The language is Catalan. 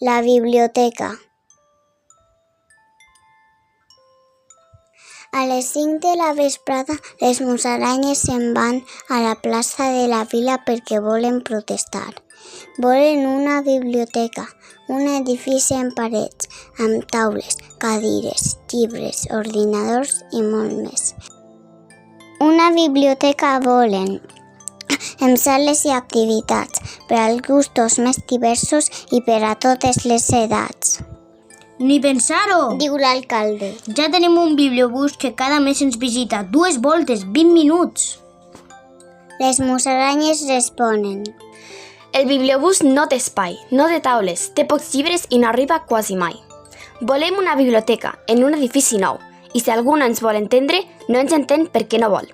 La biblioteca. A les 5 de la vesprada, les musaranyes se'n van a la plaça de la vila perquè volen protestar. Volen una biblioteca, un edifici en parets, amb taules, cadires, llibres, ordinadors i molt més. Una biblioteca volen, amb sales i activitats, per als gustos més diversos i per a totes les edats. Ni pensar-ho! Diu l'alcalde. Ja tenim un bibliobús que cada mes ens visita 2 voltes, 20 minuts. Les musaranyes responen. El bibliobús no té espai, no té taules, té pocs llibres i no arriba quasi mai. Volem una biblioteca en un edifici nou i si algú no ens vol entendre, no ens entén perquè no vol.